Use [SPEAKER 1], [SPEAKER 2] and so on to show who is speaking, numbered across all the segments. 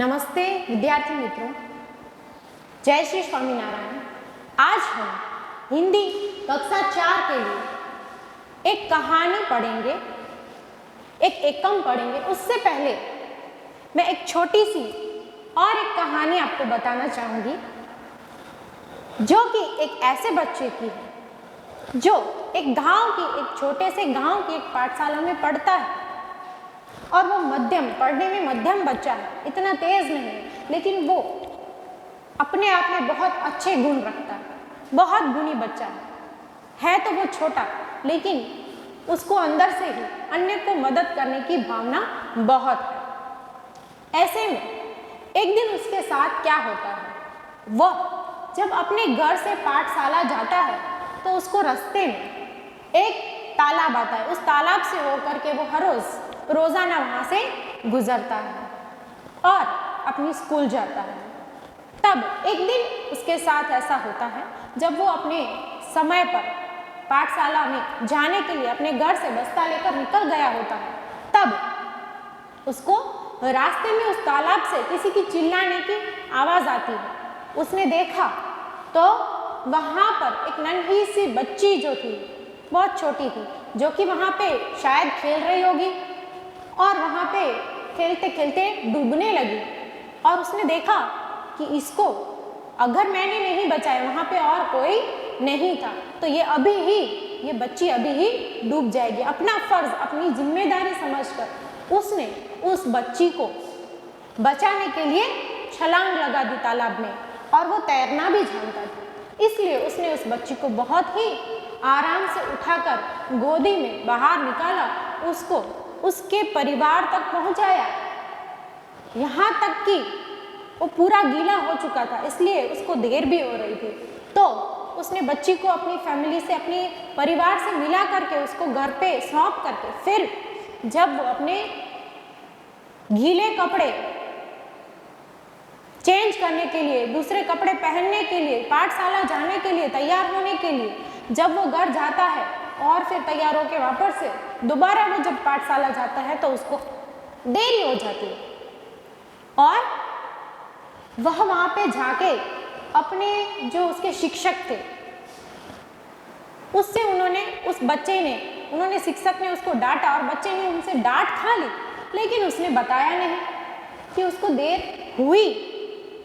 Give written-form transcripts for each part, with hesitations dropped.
[SPEAKER 1] नमस्ते विद्यार्थी मित्रों, जय श्री स्वामीनारायण। आज हम हिंदी कक्षा 4 के लिए एक कहानी पढ़ेंगे, एक एकम पढ़ेंगे। उससे पहले मैं एक छोटी सी और एक कहानी आपको बताना चाहूँगी, जो कि एक ऐसे बच्चे की है जो एक छोटे से गांव की एक पाठशाला में पढ़ता है और वो पढ़ने में मध्यम बच्चा है, इतना तेज नहीं है, लेकिन वो अपने आप में बहुत अच्छे गुण रखता है, बहुत गुणी बच्चा है तो वो छोटा, लेकिन उसको अंदर से ही अन्य को मदद करने की भावना बहुत है। ऐसे में एक दिन उसके साथ क्या होता है, वह जब अपने घर से पाठशाला जाता है तो उसको रास्ते में एक तालाब आता है। उस तालाब से होकर के वो हर रोजाना वहाँ से गुजरता है और अपनी स्कूल जाता है। तब एक दिन उसके साथ ऐसा होता है, जब वो अपने समय पर पाठशाला में जाने के लिए अपने घर से बस्ता लेकर निकल गया होता है, तब उसको रास्ते में उस तालाब से किसी की चिल्लाने की आवाज़ आती है। उसने देखा तो वहाँ पर एक नन्ही सी बच्ची जो थी, बहुत छोटी थी, जो कि वहाँ पे शायद खेल रही होगी और वहाँ पे खेलते खेलते डूबने लगी। और उसने देखा कि इसको अगर मैंने नहीं बचाया, वहाँ पे और कोई नहीं था, तो ये बच्ची अभी ही डूब जाएगी। अपना फर्ज, अपनी जिम्मेदारी समझकर उसने उस बच्ची को बचाने के लिए छलांग लगा दी तालाब में, और वो तैरना भी जानता था, इसलिए उसने उस बच्ची को बहुत ही आराम से उठाकर गोदी में बाहर निकाला, उसको उसके परिवार तक पहुंचाया। यहाँ तक कि वो पूरा गीला हो चुका था, इसलिए उसको देर भी हो रही थी, तो उसने बच्ची को अपनी फैमिली से, अपने परिवार से मिला करके उसको घर पे सौंप करके, फिर जब वो अपने गीले कपड़े चेंज करने के लिए, दूसरे कपड़े पहनने के लिए, पाठशाला जाने के लिए, तैयार होने के लिए जब वो घर जाता है और फिर तैयार होकर वापस से दोबारा वो जब पाठशाला जाता है तो उसको देरी हो जाती है, और वह वहाँ पे जाके अपने जो उसके शिक्षक थे उससे उन्होंने शिक्षक ने उसको डांटा और बच्चे ने उनसे डांट खा ली, लेकिन उसने बताया नहीं कि उसको देर हुई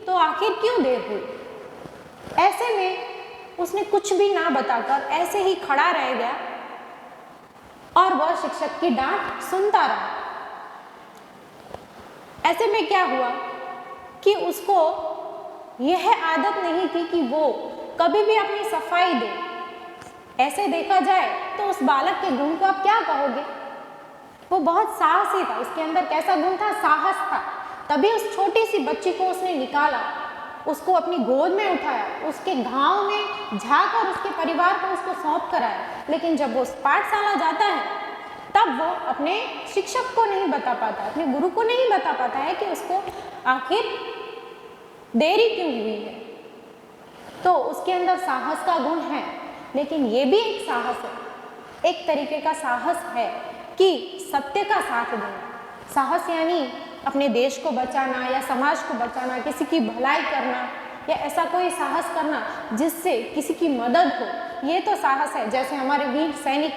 [SPEAKER 1] तो आखिर क्यों देर हुई। ऐसे में उसने कुछ भी ना बताकर ऐसे ही खड़ा रह गया और वह शिक्षक की डांट सुनता रहा। ऐसे में क्या हुआ कि उसको यह आदत नहीं थी कि वो कभी भी अपनी सफाई दे। ऐसे देखा जाए तो उस बालक के गुण को आप क्या कहोगे, वो बहुत साहसी था, उसके अंदर कैसा गुण था, साहस था। तभी उस छोटी सी बच्ची को उसने निकाला, उसको अपनी गोद में उठाया, उसके गांव में जाकर उसके परिवार को उसको सौंप कर आया। लेकिन जब वो पाठशाला जाता है तब वो अपने शिक्षक को नहीं बता पाता, अपने गुरु को नहीं बता पाता है कि उसको आखिर देरी क्यों हुई है। तो उसके अंदर साहस का गुण है, लेकिन ये भी एक साहस है, एक तरीके का साहस है कि सत्य का साथ देना। साहस यानी अपने देश को बचाना या समाज को बचाना, किसी की भलाई करना, या ऐसा कोई साहस करना जिससे किसी की मदद हो, ये तो साहस है। जैसे हमारे वीर सैनिक,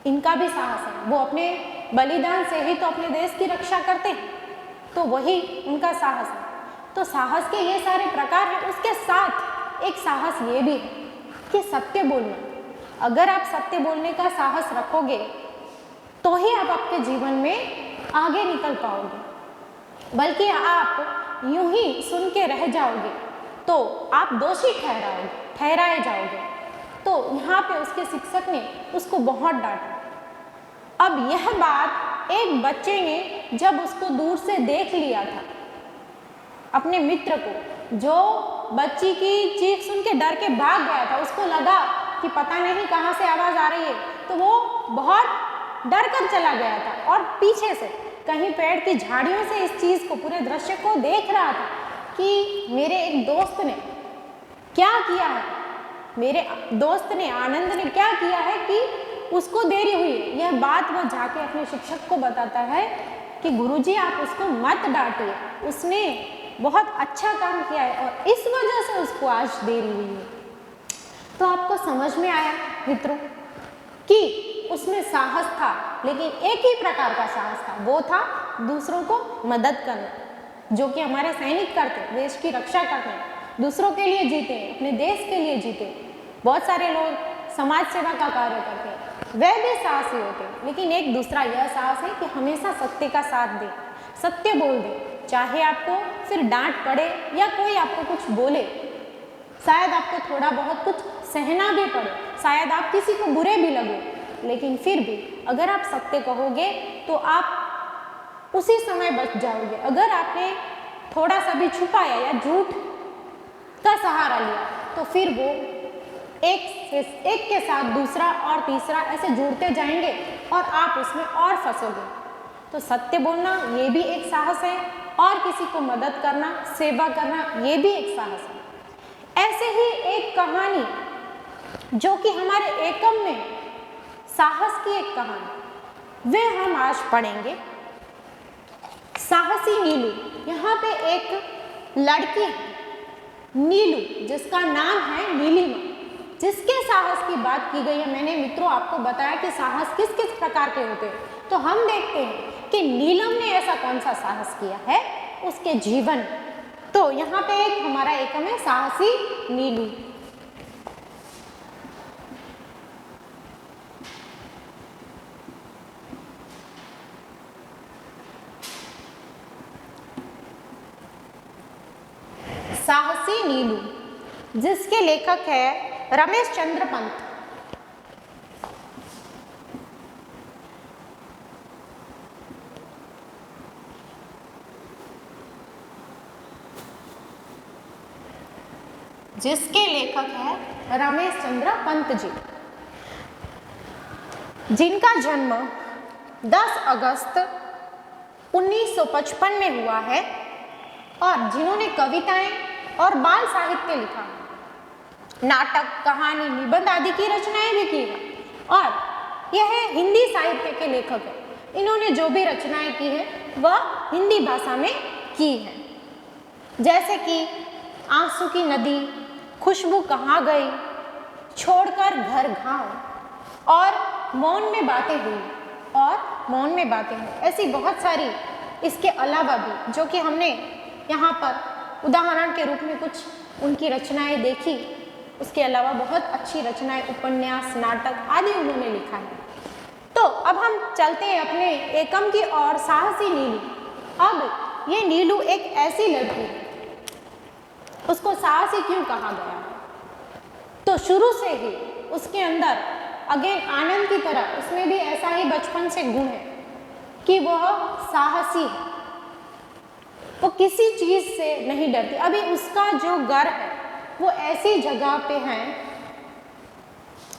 [SPEAKER 1] इनका भी साहस है, वो अपने बलिदान से ही तो अपने देश की रक्षा करते हैं, तो वही उनका साहस है। तो साहस के ये सारे प्रकार हैं, उसके साथ एक साहस ये भी है कि सत्य बोलना। अगर आप सत्य बोलने का साहस रखोगे तो ही आप आपके जीवन में आगे निकल पाओगे, बल्कि आप यूं ही सुन के रह जाओगे तो आप दोषी ठहराए जाओगे। तो यहाँ पे उसके शिक्षक ने उसको बहुत डांटा। अब यह बात एक बच्चे ने जब उसको दूर से देख लिया था, अपने मित्र को, जो बच्ची की चीख सुन के डर के भाग गया था, उसको लगा कि पता नहीं कहाँ से आवाज़ आ रही है, तो वो बहुत डर कर चला गया था और पीछे से कहीं पेड़ की झाड़ियों से इस चीज़ को, पूरे दृश्य को देख रहा था कि मेरे एक दोस्त ने क्या किया है, मेरे दोस्त ने, आनंद ने क्या किया है कि उसको देरी हुई है। यह बात वो जाके अपने शिक्षक को बताता है कि गुरुजी आप उसको मत डांटिए, उसने बहुत अच्छा काम किया है और इस वजह से उसको आज देरी हुई है। तो आपको समझ में आया मित्रों कि उसमें साहस था, लेकिन एक ही प्रकार का साहस था, वो था दूसरों को मदद करना, जो कि हमारे सैनिक करते, देश की रक्षा करते हैं, दूसरों के लिए जीते, अपने देश के लिए जीते। बहुत सारे लोग समाज सेवा का कार्य करते हैं, वह भी साहसी होते हैं, लेकिन एक दूसरा यह साहस है कि हमेशा सत्य का साथ दे, सत्य बोल दे, चाहे आपको फिर डांट पड़े या कोई आपको कुछ बोले, शायद आपको थोड़ा बहुत कुछ सहना भी पड़े, शायद आप किसी को बुरे भी लगे, लेकिन फिर भी अगर आप सत्य कहोगे तो आप उसी समय बच जाओगे। अगर आपने थोड़ा सा भी छुपाया या झूठ का सहारा लिया तो फिर वो एक के साथ दूसरा और तीसरा ऐसे जुड़ते जाएंगे और आप उसमें और फंसोगे। तो सत्य बोलना ये भी एक साहस है, और किसी को मदद करना, सेवा करना, ये भी एक साहस है। ऐसे ही एक कहानी जो कि हमारे एकम में साहस की एक कहानी, वे हम आज पढ़ेंगे। साहसी नीलू। यहाँ पे एक लड़की है नीलू, जिसका नाम है नीलिमा, जिसके साहस की बात की गई है। मैंने मित्रों आपको बताया कि साहस किस किस प्रकार के होते हैं, तो हम देखते हैं कि नीलम ने ऐसा कौन सा साहस किया है उसके जीवन। तो यहाँ पे एक हमारा एकम है साहसी नीलू। साहसी नीलू, जिसके लेखक है रमेश चंद्र पंत। जिसके लेखक है रमेश चंद्र पंत जी, जिनका जन्म 10 अगस्त 1955 में हुआ है और जिन्होंने कविताएं और बाल साहित्य लिखा, नाटक, कहानी, निबंध आदि की रचनाएं भी की है और यह हिंदी साहित्य के लेखक है। इन्होंने जो भी रचनाएं की हैं वह हिंदी भाषा में की है, जैसे कि आंसू की नदी, खुशबू कहाँ गई, छोड़कर घर गाँव और मौन में बातें हुई और मौन में बातें हुई, ऐसी बहुत सारी इसके अलावा भी जो कि हमने यहाँ पर उदाहरण के रूप में कुछ उनकी रचनाएं देखी। उसके अलावा बहुत अच्छी रचनाएं, उपन्यास, नाटक आदि उन्होंने लिखा है। तो अब हम चलते हैं अपने एकम की ओर, साहसी नीलू। अब ये नीलू एक ऐसी लड़की है, उसको साहसी क्यों कहा गया? तो शुरू से ही उसके अंदर अगेन आनंद की तरह उसमें भी ऐसा ही बचपन से गुण है कि वह साहसी है, वो किसी चीज से नहीं डरती। अभी उसका जो घर है वो ऐसी जगह पे है,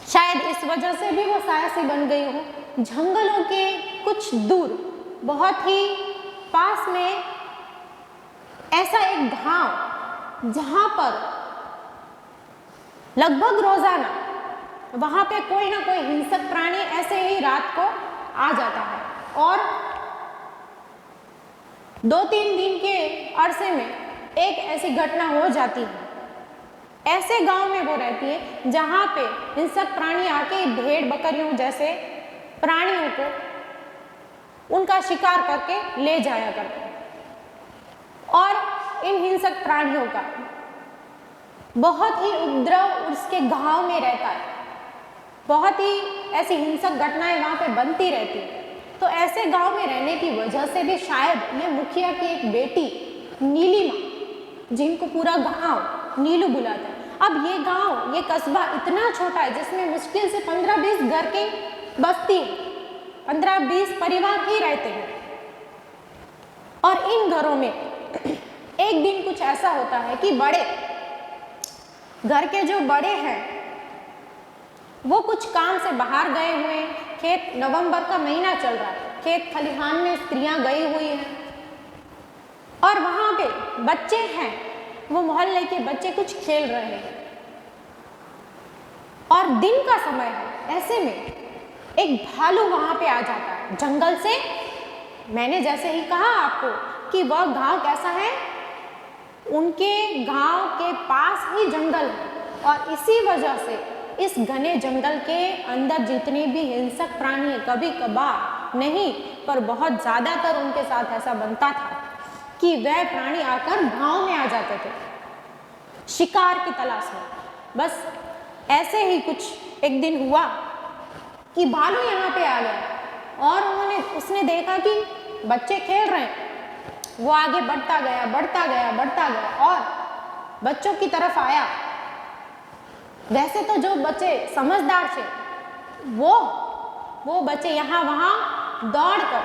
[SPEAKER 1] शायद इस वजह से भी वो साहसी बन गई हो, जंगलों के कुछ दूर, बहुत ही पास में ऐसा एक गांव जहां पर लगभग रोजाना वहां पे कोई ना कोई हिंसक प्राणी ऐसे ही रात को आ जाता है और 2-3 दिन के अरसे में एक ऐसी घटना हो जाती है। ऐसे गांव में वो रहती है जहां पे हिंसक प्राणी आके भेड़ बकरियों जैसे प्राणियों को उनका शिकार करके ले जाया करते हैं और इन हिंसक प्राणियों का बहुत ही उपद्रव उसके गांव में रहता है, बहुत ही ऐसी हिंसक घटनाएं वहां पे बनती रहती है। तो ऐसे गांव में रहने की वजह से भी शायद ये मुखिया की एक बेटी नीलिमा, जिनको पूरा गांव नीलू बुलाता है। अब ये गांव, ये कस्बा इतना छोटा है जिसमें मुश्किल से 15-20 घर की बस्ती है, 15-20 परिवार ही रहते हैं। और इन घरों में एक दिन कुछ ऐसा होता है कि बड़े घर के जो बड़े हैं वो कुछ काम से बाहर गए हुए हैं। खेत, नवंबर का महीना चल रहा है, खेत खलिहान में स्त्रियां गई हुई हैं और वहां पे बच्चे हैं, वो मोहल्ले के बच्चे कुछ खेल रहे हैं और दिन का समय है। ऐसे में एक भालू वहां पे आ जाता है, जंगल से मैंने जैसे ही कहा आपको कि वह गांव कैसा है, उनके गांव के पास ही जंगल है और इसी वजह से इस घने जंगल के अंदर जितने भी हिंसक प्राणी हैं, कभी कभार नहीं पर बहुत ज़्यादातर उनके साथ ऐसा बनता था कि वह प्राणी आकर गांव में आ जाते थे शिकार की तलाश में। बस ऐसे ही कुछ एक दिन हुआ कि भालू यहाँ पे आ गया और उसने देखा कि बच्चे खेल रहे हैं। वो आगे बढ़ता गया बढ़ता गया बढ़ता गया और बच्चों की तरफ आया। वैसे तो जो बच्चे समझदार थे वो बच्चे यहाँ वहाँ दौड़कर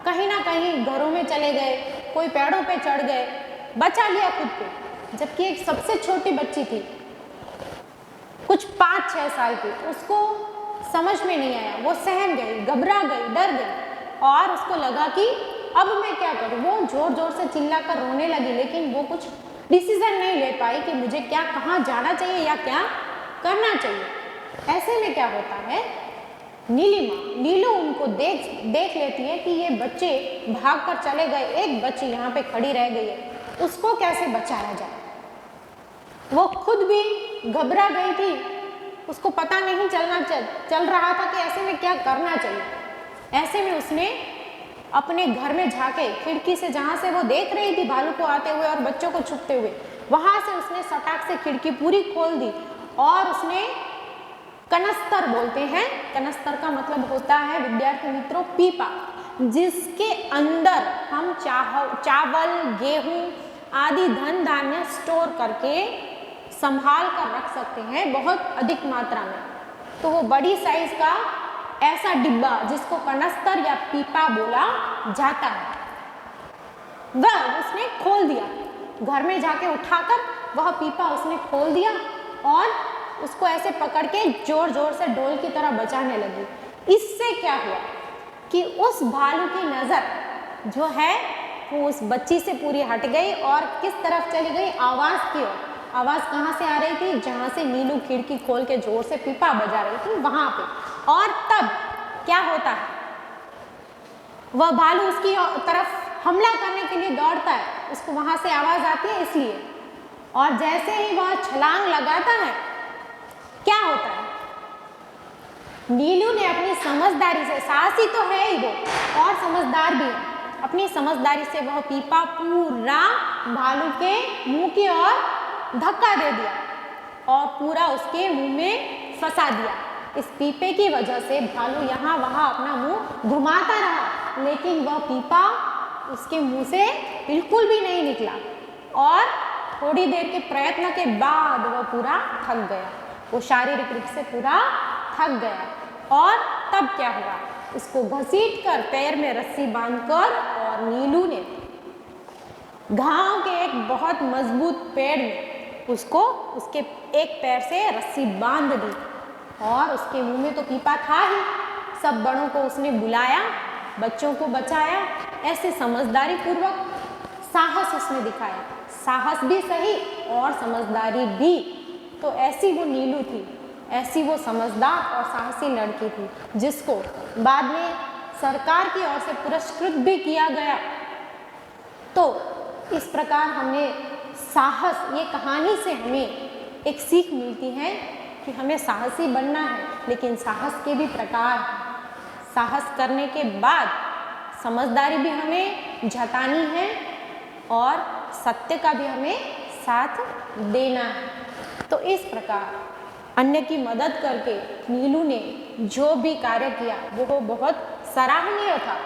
[SPEAKER 1] कहीं ना कहीं घरों में चले गए, कोई पेड़ों पे चढ़ गए, बचा लिया खुद को। जबकि एक सबसे छोटी बच्ची थी, कुछ 5-6 साल की, उसको समझ में नहीं आया, वो सहम गई, घबरा गई, डर गई और उसको लगा कि अब मैं क्या करूँ। वो जोर जोर से चिल्लाकर रोने लगी, लेकिन वो कुछ डिसीजन नहीं ले पाई कि मुझे क्या, कहाँ जाना चाहिए या क्या करना चाहिए। ऐसे में क्या होता है, नीलू उनको देख लेती है कि ये बच्चे भागकर चले गए, एक बच्ची यहाँ पे खड़ी रह गई है, उसको कैसे बचाया जाए। वो खुद भी घबरा गई थी, उसको पता नहीं चल रहा था कि ऐसे में क्या करना चाहिए। ऐसे में उसने अपने घर में जाके खिड़की से, जहाँ से वो देख रही थी भालू को आते हुए और बच्चों को छुपते हुए, वहाँ से उसने सटाक से खिड़की पूरी खोल दी और उसने कनस्तर बोलते हैं, कनस्तर का मतलब होता है विद्यार्थी मित्रों पीपा, जिसके अंदर हम चावल, गेहूं आदि धन धान्य स्टोर करके संभाल कर रख सकते हैं बहुत अधिक मात्रा में। तो वो बड़ी साइज का ऐसा डिब्बा जिसको कनस्तर या पीपा बोला जाता है, वह उसने खोल दिया। घर में जाके उठाकर वह पीपा उसने खोल दिया और उसको ऐसे पकड़ के जोर जोर से ढोल की तरह बजाने लगी। इससे क्या हुआ कि उस भालू की नज़र जो है वो उस बच्ची से पूरी हट गई और किस तरफ चली गई, आवाज़ की ओर। आवाज़ कहाँ से आ रही थी, जहाँ से नीलू खिड़की खोल के जोर से पीपा बजा रही थी वहाँ पे। और तब क्या होता है, वह भालू उसकी तरफ हमला करने के लिए दौड़ता है, उसको वहाँ से आवाज़ आती है इसलिए। और जैसे ही वह छलांग लगाता है, क्या होता है, नीलू ने अपनी समझदारी से, साहसी तो है ही वो और समझदार भी है, अपनी समझदारी से वह पीपा पूरा भालू के मुंह की ओर धक्का दे दिया और पूरा उसके मुंह में फंसा दिया। इस पीपे की वजह से भालू यहाँ वहाँ अपना मुंह घुमाता रहा, लेकिन वह पीपा उसके मुंह से बिल्कुल भी नहीं निकला और थोड़ी देर के प्रयत्न के बाद वह पूरा थक गया, वो शारीरिक रूप से पूरा थक गया। और तब क्या हुआ, उसको घसीट कर पैर में रस्सी बांधकर और नीलू ने गांव के एक बहुत मजबूत पेड़ में उसको उसके एक पैर से रस्सी बांध दी और उसके मुंह में तो पीपा था ही। सब बड़ों को उसने बुलाया, बच्चों को बचाया। ऐसे समझदारी पूर्वक साहस उसने दिखाया, साहस भी सही और समझदारी भी। तो ऐसी वो नीलू थी, ऐसी वो समझदार और साहसी लड़की थी जिसको बाद में सरकार की ओर से पुरस्कृत भी किया गया। तो इस प्रकार हमने साहस, ये कहानी से हमें एक सीख मिलती है कि हमें साहसी बनना है, लेकिन साहस के भी प्रकार हैं। साहस करने के बाद समझदारी भी हमें जतानी है और सत्य का भी हमें साथ देना है। तो इस प्रकार अन्य की मदद करके नीलू ने जो भी कार्य किया वो बहुत सराहनीय था।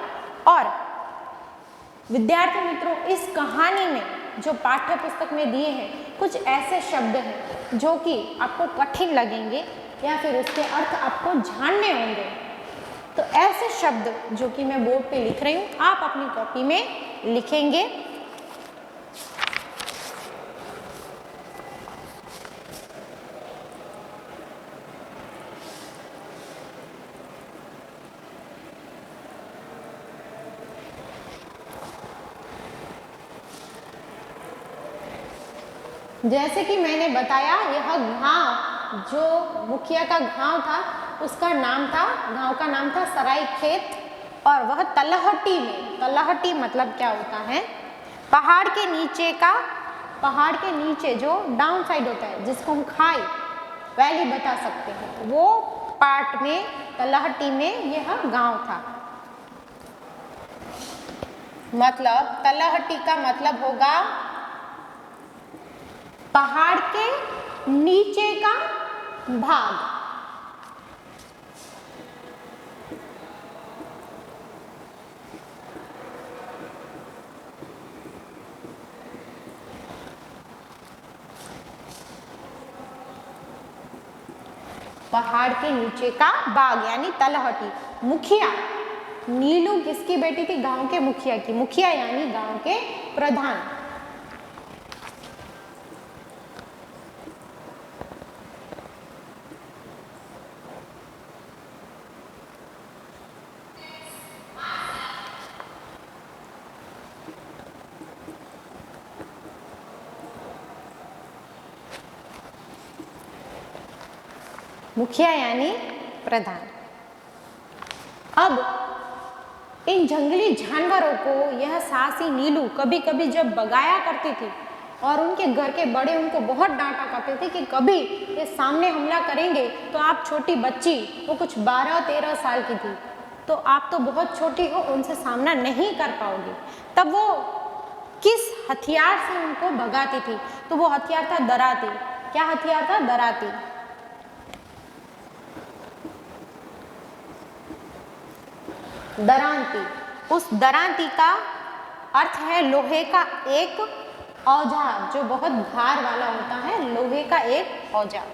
[SPEAKER 1] और विद्यार्थी मित्रों, इस कहानी में जो पाठ्य पुस्तक में दिए हैं कुछ ऐसे शब्द हैं जो कि आपको कठिन लगेंगे या फिर उसके अर्थ आपको जानने होंगे। तो ऐसे शब्द जो कि मैं बोर्ड पे लिख रही हूँ, आप अपनी कॉपी में लिखेंगे। जैसे कि मैंने बताया, यह गांव जो मुखिया का गांव था उसका नाम था, गांव का नाम था सराय खेत और वह तलहटी में, तलहटी मतलब क्या होता है, पहाड़ के नीचे का, पहाड़ के नीचे जो डाउन साइड होता है जिसको हम खाई वैली बता सकते हैं, वो पार्ट में, तलहटी में यह गांव था। मतलब तलहटी का मतलब होगा पहाड़ के नीचे का भाग। पहाड़ के नीचे का बाग यानी तलहटी। मुखिया, नीलू किसकी बेटी थी, गांव के मुखिया की। मुखिया यानी गांव के प्रधान। मुखिया यानी प्रधान। अब इन जंगली जानवरों को यह सासी नीलू कभी कभी जब भगाया करती थी और उनके घर के बड़े उनको बहुत डांटा करते थे कि कभी ये सामने हमला करेंगे तो आप छोटी बच्ची, वो कुछ 12-13 साल की थी, तो आप तो बहुत छोटी हो, उनसे सामना नहीं कर पाओगे। तब वो किस हथियार से उनको भगाती थी, तो वो हथियार था दराती। क्या हथियार था, दराती। दरांती, उस दरांती का अर्थ है लोहे का एक औजार जो बहुत भार वाला होता है, लोहे का एक औजार।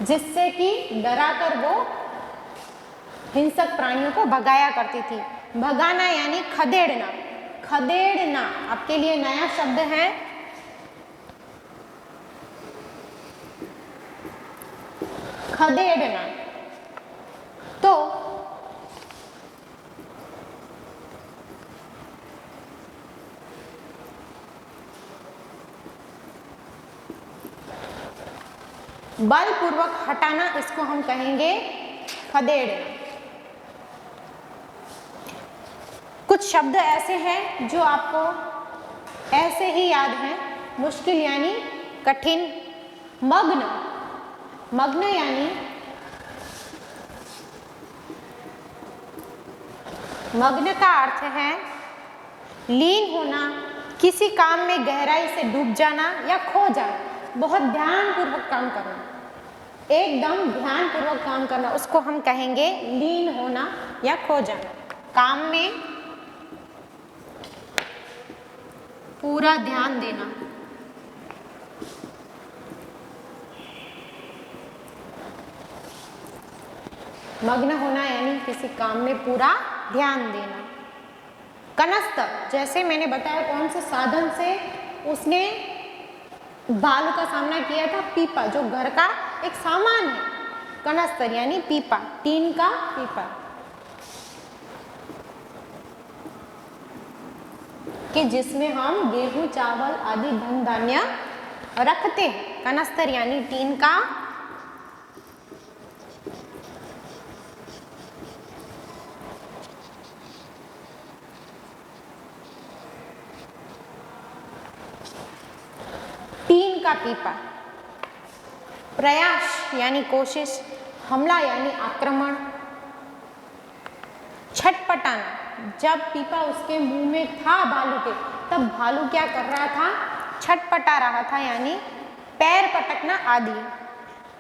[SPEAKER 1] जिससे कि डराकर वो हिंसक प्राणियों को भगाया करती थी। भगाना यानी खदेड़ना। खदेड़ना आपके लिए नया शब्द है। खदेड़ना तो बलपूर्वक हटाना, इसको हम कहेंगे खदेड़ना। कुछ शब्द ऐसे हैं जो आपको ऐसे ही याद हैं। मुश्किल यानी कठिन। मग्न, मग्न यानी, मग्न का अर्थ है लीन होना, किसी काम में गहराई से डूब जाना या खो जाना, बहुत ध्यानपूर्वक काम करना, एकदम ध्यानपूर्वक काम करना, उसको हम कहेंगे लीन होना या खो जाना। काम में पूरा ध्यान देना। मग्न होना यानी किसी काम में पूरा ध्यान देना। कनस्त, जैसे मैंने बताया कौन से साधन से उसने भालू का सामना किया था, पीपा, जो घर का एक सामान है। कनस्तर यानी पीपा, टीन का पीपा, कि जिसमें हम गेहूं, चावल आदि धन धान्य रखते हैं। कनस्तर यानी टीन का। टीन का पीपा। प्रयास यानी कोशिश, हमला यानी आक्रमण। छटपटाना, जब पीपा उसके मुंह में था भालू के, तब भालू क्या कर रहा था, छटपटा रहा था, यानी पैर पटकना आदि।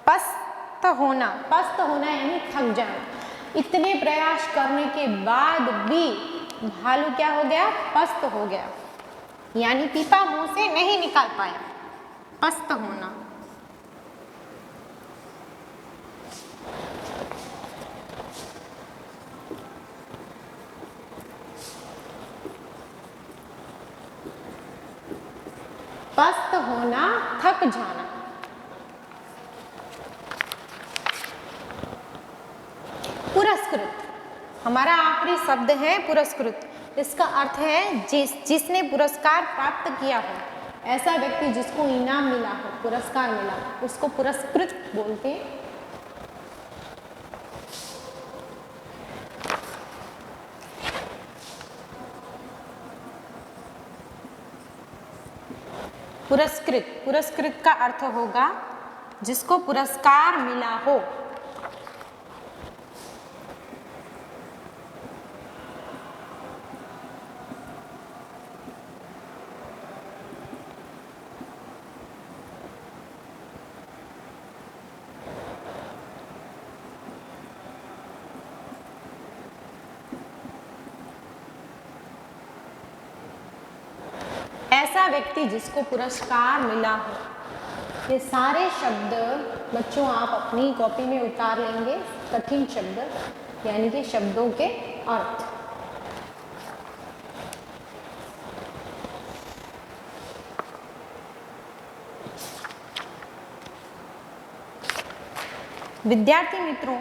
[SPEAKER 1] पस्त होना, पस्त होना यानी थक जाना। इतने प्रयास करने के बाद भी भालू क्या हो गया, पस्त हो गया, यानी पीपा मुंह से नहीं निकाल पाया। पस्त होना। पस्त होना, थक जाना। पुरस्कृत, हमारा आखिरी शब्द है पुरस्कृत। इसका अर्थ है जिसने पुरस्कार प्राप्त किया हो। ऐसा व्यक्ति जिसको इनाम मिला हो, पुरस्कार मिला हो, उसको पुरस्कृत बोलते हैं। पुरस्कृत, पुरस्कृत का अर्थ होगा जिसको पुरस्कार मिला हो। ऐसा व्यक्ति जिसको पुरस्कार मिला हो। ये सारे शब्द बच्चों आप अपनी कॉपी में उतार लेंगे, कठिन शब्द यानी कि शब्दों के अर्थ। विद्यार्थी मित्रों,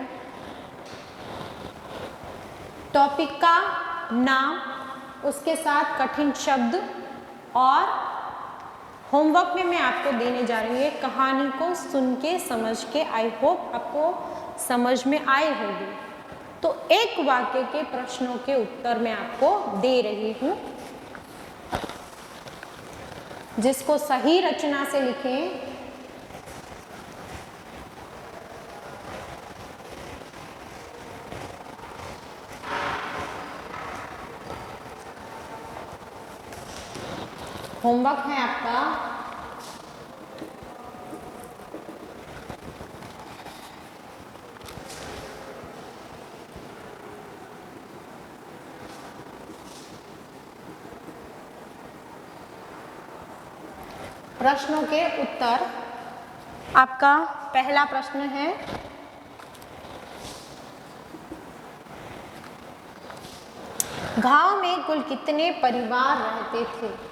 [SPEAKER 1] टॉपिक का नाम, उसके साथ कठिन शब्द और होमवर्क में मैं आपको देने जा रही हूँ। कहानी को सुन के समझ के आई होप आपको समझ में आई होगी। तो एक वाक्य के प्रश्नों के उत्तर मैं आपको दे रही हूँ, जिसको सही रचना से लिखें। होमवर्क है आपका प्रश्नों के उत्तर। आपका पहला प्रश्न है, गांव में कुल कितने परिवार रहते थे?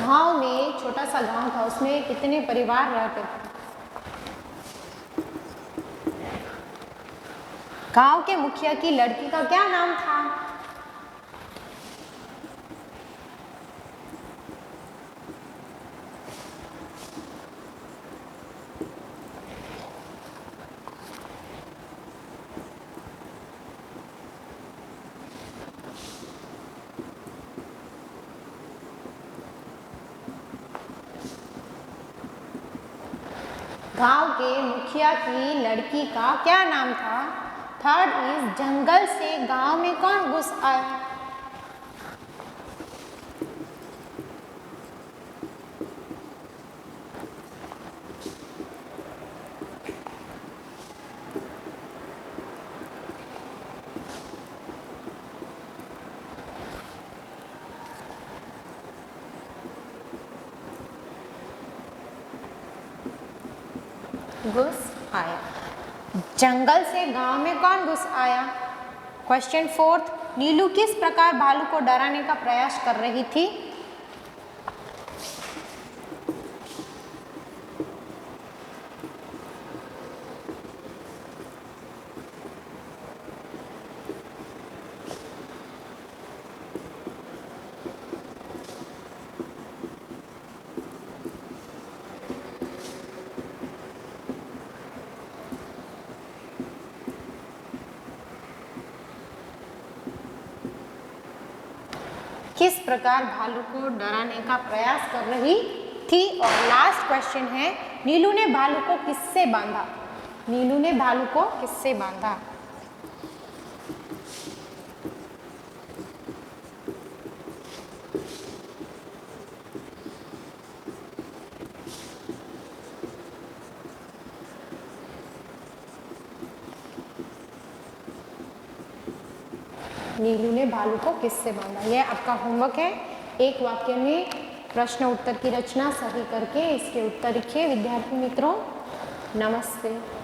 [SPEAKER 1] गांव में छोटा सा गांव था, उसमें कितने परिवार रहते थे? गांव के मुखिया की लड़की का क्या नाम था? गांव के मुखिया की लड़की का क्या नाम था? थर्ड इज, जंगल से गांव में कौन घुस आया? घुस आया। जंगल से गांव में कौन घुस आया? क्वेश्चन फोर्थ, नीलू किस प्रकार भालू को डराने का प्रयास कर रही थी? किस प्रकार भालू को डराने का प्रयास कर रही थी? और लास्ट क्वेश्चन है, नीलू ने भालू को किससे बांधा? नीलू ने भालू को किससे बांधा? नीलू ने भालू को किससे बांधा? यह आपका होमवर्क है। एक वाक्य में प्रश्न उत्तर की रचना सही करके इसके उत्तर लिखिए। विद्यार्थी मित्रों, नमस्ते।